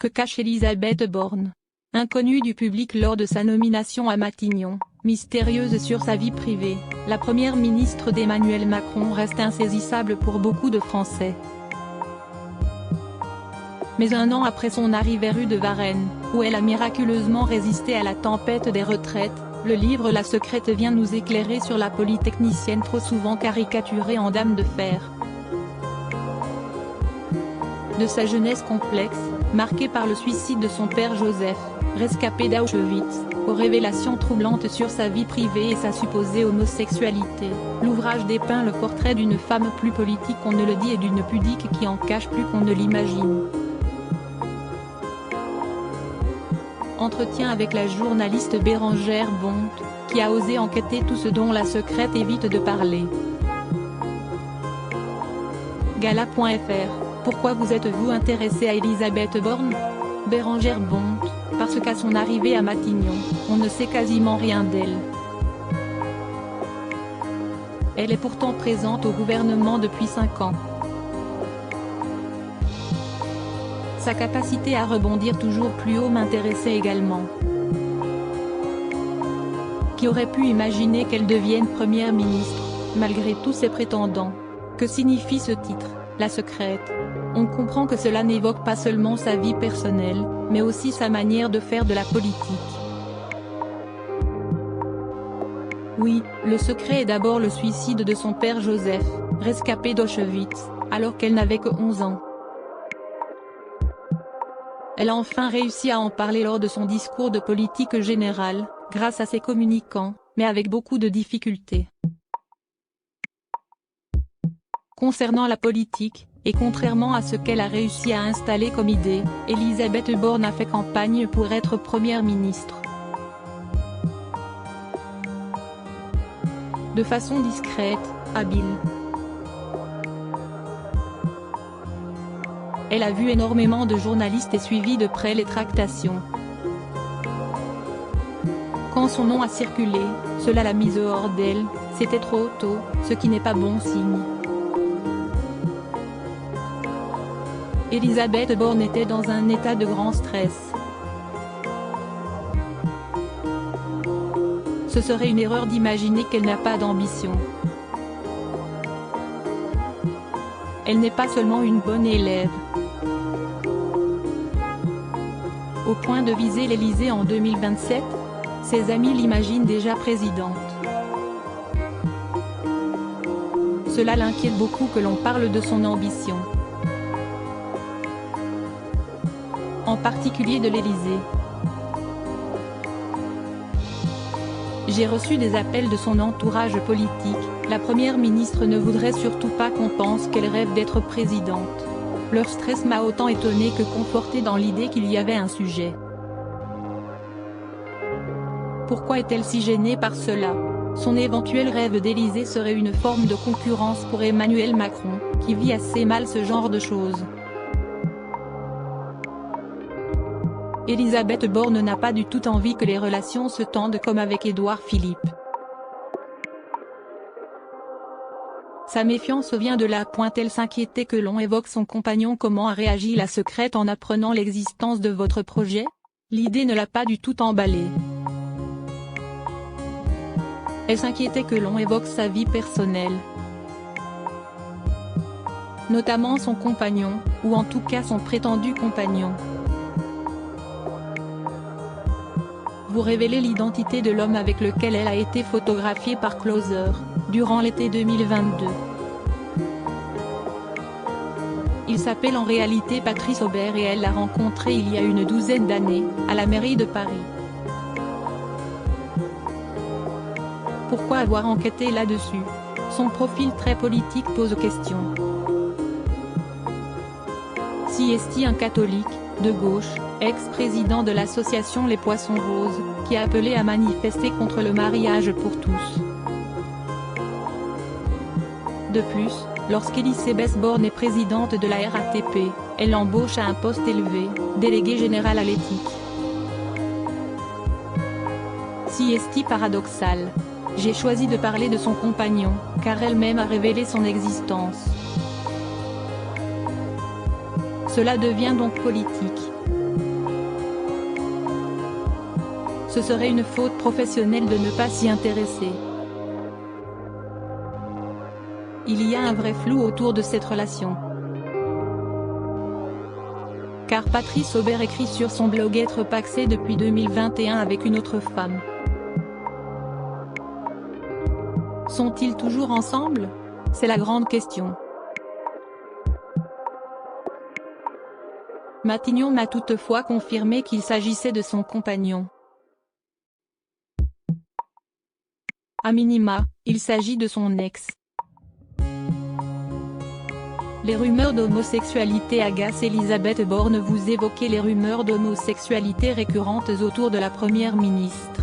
que cache Elisabeth Borne. Inconnue du public lors de sa nomination à Matignon, mystérieuse sur sa vie privée, la première ministre d'Emmanuel Macron reste insaisissable pour beaucoup de Français. Mais un an après son arrivée rue de Varennes, où elle a miraculeusement résisté à la tempête des retraites, le livre La Secrète vient nous éclairer sur la polytechnicienne trop souvent caricaturée en dame de fer. De sa jeunesse complexe, marquée par le suicide de son père Joseph, rescapé d'Auschwitz, aux révélations troublantes sur sa vie privée et sa supposée homosexualité, l'ouvrage dépeint le portrait d'une femme plus politique qu'on ne le dit et d'une pudique qui en cache plus qu'on ne l'imagine. Entretien avec la journaliste Bérengère Bonte, qui a osé enquêter tout ce dont La Secrète évite de parler. Gala.fr. Pourquoi vous êtes-vous intéressé à Elisabeth Borne? Bérengère Bonte, parce qu'à son arrivée à Matignon, on ne sait quasiment rien d'elle. Elle est pourtant présente au gouvernement depuis 5 ans. Sa capacité à rebondir toujours plus haut m'intéressait également. Qui aurait pu imaginer qu'elle devienne première ministre, malgré tous ses prétendants? Que signifie ce titre, La Secrète? On comprend que cela n'évoque pas seulement sa vie personnelle, mais aussi sa manière de faire de la politique. Oui, le secret est d'abord le suicide de son père Joseph, rescapé d'Auschwitz, alors qu'elle n'avait que 11 ans. Elle a enfin réussi à en parler lors de son discours de politique générale, grâce à ses communicants, mais avec beaucoup de difficultés. Concernant la politique, et contrairement à ce qu'elle a réussi à installer comme idée, Elisabeth Borne a fait campagne pour être première ministre. De façon discrète, habile. Elle a vu énormément de journalistes et suivi de près les tractations. Quand son nom a circulé, cela l'a mise hors d'elle, c'était trop tôt, ce qui n'est pas bon signe. Elisabeth Borne était dans un état de grand stress. Ce serait une erreur d'imaginer qu'elle n'a pas d'ambition. Elle n'est pas seulement une bonne élève. Au point de viser l'Élysée en 2027, ses amis l'imaginent déjà présidente. Cela l'inquiète beaucoup que l'on parle de son ambition. En particulier de l'Élysée. J'ai reçu des appels de son entourage politique, la première ministre ne voudrait surtout pas qu'on pense qu'elle rêve d'être présidente. Leur stress m'a autant étonné que conforté dans l'idée qu'il y avait un sujet. Pourquoi est-elle si gênée par cela? Son éventuel rêve d'Élysée serait une forme de concurrence pour Emmanuel Macron, qui vit assez mal ce genre de choses. Elisabeth Borne n'a pas du tout envie que les relations se tendent comme avec Édouard Philippe. Sa méfiance vient de là. Elle s'inquiétait que l'on évoque son compagnon. Comment a réagi La Secrète en apprenant l'existence de votre projet? L'idée ne l'a pas du tout emballée. Elle s'inquiétait que l'on évoque sa vie personnelle. Notamment son compagnon, ou en tout cas son prétendu compagnon. Vous révélez l'identité de l'homme avec lequel elle a été photographiée par Closer, durant l'été 2022. Il s'appelle en réalité Patrice Aubert et elle l'a rencontré il y a une douzaine d'années, à la mairie de Paris. Pourquoi avoir enquêté là-dessus? Son profil très politique pose question. Si est-il un catholique, de gauche, ex-président de l'association Les Poissons Roses, qui a appelé à manifester contre le mariage pour tous. De plus, lorsqu'Elisabeth Borne est présidente de la RATP, elle embauche à un poste élevé, délégué général à l'éthique. Si est-il paradoxal? J'ai choisi de parler de son compagnon, car elle-même a révélé son existence. Cela devient donc politique. Ce serait une faute professionnelle de ne pas s'y intéresser. Il y a un vrai flou autour de cette relation. Car Patrice Aubert écrit sur son blog être pacsé depuis 2021 avec une autre femme. Sont-ils toujours ensemble? C'est la grande question. Matignon m'a toutefois confirmé qu'il s'agissait de son compagnon. A minima, il s'agit de son ex. Les rumeurs d'homosexualité agacent Elisabeth Borne. Vous évoquez les rumeurs d'homosexualité récurrentes autour de la première ministre.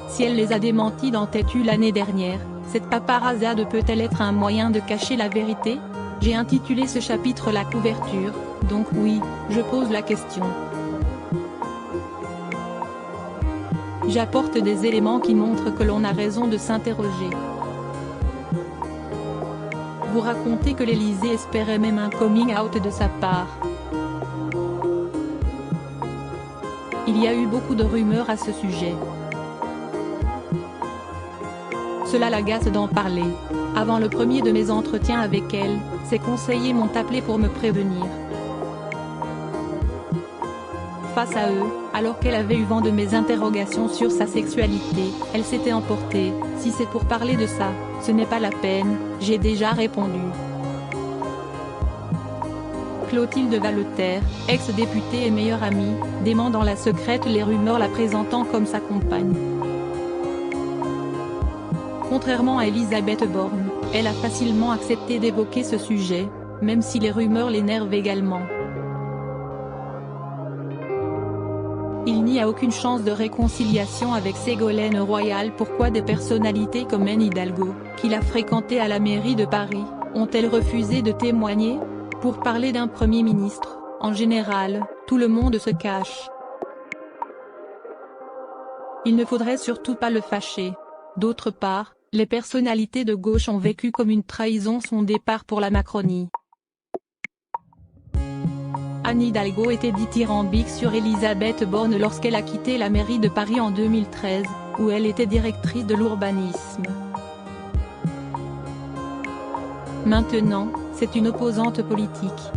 Si elle les a démenties dans Têtu l'année dernière, cette paparazade peut-elle être un moyen de cacher la vérité? J'ai intitulé ce chapitre La couverture, donc oui, je pose la question. J'apporte des éléments qui montrent que l'on a raison de s'interroger. Vous racontez que l'Élysée espérait même un coming out de sa part. Il y a eu beaucoup de rumeurs à ce sujet. Cela l'agace d'en parler. Avant le premier de mes entretiens avec elle, ses conseillers m'ont appelé pour me prévenir. Face à eux, alors qu'elle avait eu vent de mes interrogations sur sa sexualité, elle s'était emportée. Si c'est pour parler de ça, ce n'est pas la peine, j'ai déjà répondu. Clotilde Valleterre, ex-députée et meilleure amie, dément dans la secrète les rumeurs la présentant comme sa compagne. Contrairement à Elisabeth Borne, elle a facilement accepté d'évoquer ce sujet, même si les rumeurs l'énervent également. Il n'y a aucune chance de réconciliation avec Ségolène Royal. Pourquoi des personnalités comme Anne Hidalgo, qui l'a fréquentée à la mairie de Paris, ont-elles refusé de témoigner? Pour parler d'un Premier ministre, en général, tout le monde se cache. Il ne faudrait surtout pas le fâcher. D'autre part, les personnalités de gauche ont vécu comme une trahison son départ pour la Macronie. Anne Hidalgo était dithyrambique sur Elisabeth Borne lorsqu'elle a quitté la mairie de Paris en 2013, où elle était directrice de l'urbanisme. Maintenant, c'est une opposante politique.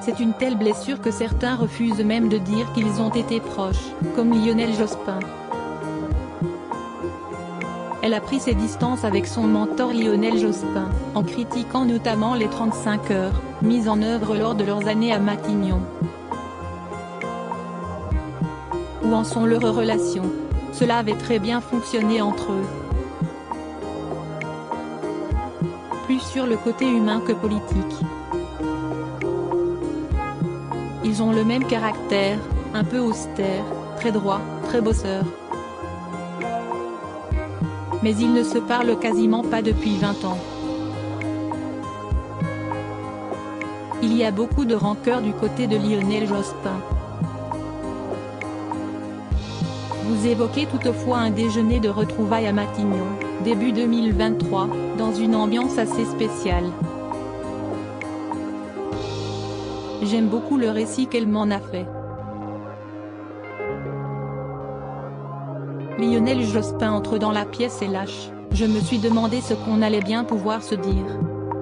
C'est une telle blessure que certains refusent même de dire qu'ils ont été proches, comme Lionel Jospin. Elle a pris ses distances avec son mentor Lionel Jospin, en critiquant notamment les 35 heures, mises en œuvre lors de leurs années à Matignon. Où en sont leurs relations? Cela avait très bien fonctionné entre eux. Plus sur le côté humain que politique. Ils ont le même caractère, un peu austère, très droit, très bosseur. Mais ils ne se parlent quasiment pas depuis 20 ans. Il y a beaucoup de rancœur du côté de Lionel Jospin. Vous évoquez toutefois un déjeuner de retrouvailles à Matignon, début 2023, dans une ambiance assez spéciale. J'aime beaucoup le récit qu'elle m'en a fait. Lionel Jospin entre dans la pièce et lâche. Je me suis demandé ce qu'on allait bien pouvoir se dire.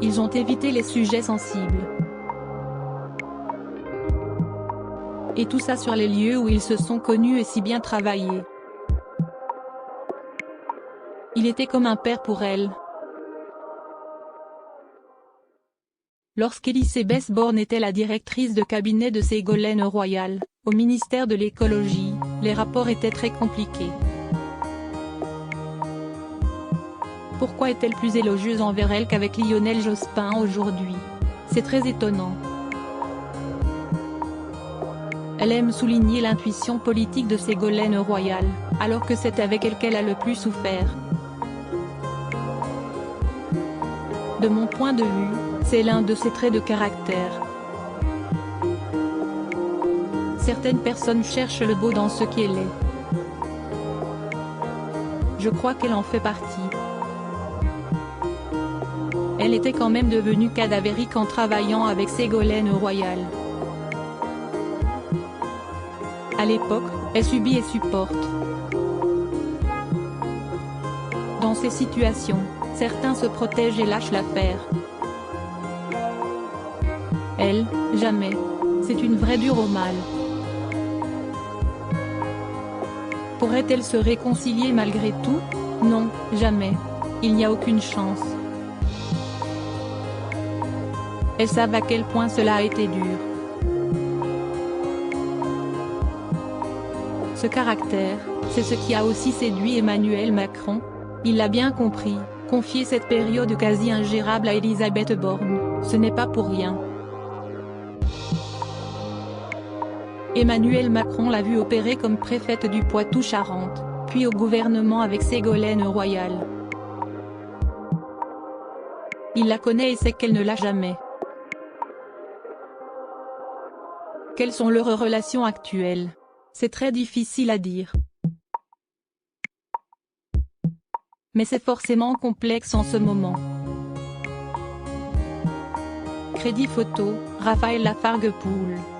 Ils ont évité les sujets sensibles. Et tout ça sur les lieux où ils se sont connus et si bien travaillés. Il était comme un père pour elle. Lorsqu'Elisabeth Borne était la directrice de cabinet de Ségolène Royal, au ministère de l'écologie, les rapports étaient très compliqués. Pourquoi est-elle plus élogieuse envers elle qu'avec Lionel Jospin aujourd'hui? C'est très étonnant. Elle aime souligner l'intuition politique de Ségolène Royal, alors que c'est avec elle qu'elle a le plus souffert. De mon point de vue, c'est l'un de ses traits de caractère. Certaines personnes cherchent le beau dans ce qu'elle est. Je crois qu'elle en fait partie. Elle était quand même devenue cadavérique en travaillant avec Ségolène Royal. À l'époque, elle subit et supporte. Dans ces situations, certains se protègent et lâchent l'affaire. Elle, jamais. C'est une vraie dure au mal. Pourrait-elle se réconcilier malgré tout? Non, jamais. Il n'y a aucune chance. Elles savent à quel point cela a été dur. Ce caractère, c'est ce qui a aussi séduit Emmanuel Macron. Il l'a bien compris, confier cette période quasi ingérable à Elisabeth Borne, ce n'est pas pour rien. Emmanuel Macron l'a vue opérer comme préfète du Poitou-Charentes, puis au gouvernement avec Ségolène Royal. Il la connaît et sait qu'elle ne l'a jamais. Quelles sont leurs relations actuelles? C'est très difficile à dire. Mais c'est forcément complexe en ce moment. Crédit photo, Raphaël Lafargue-Poul.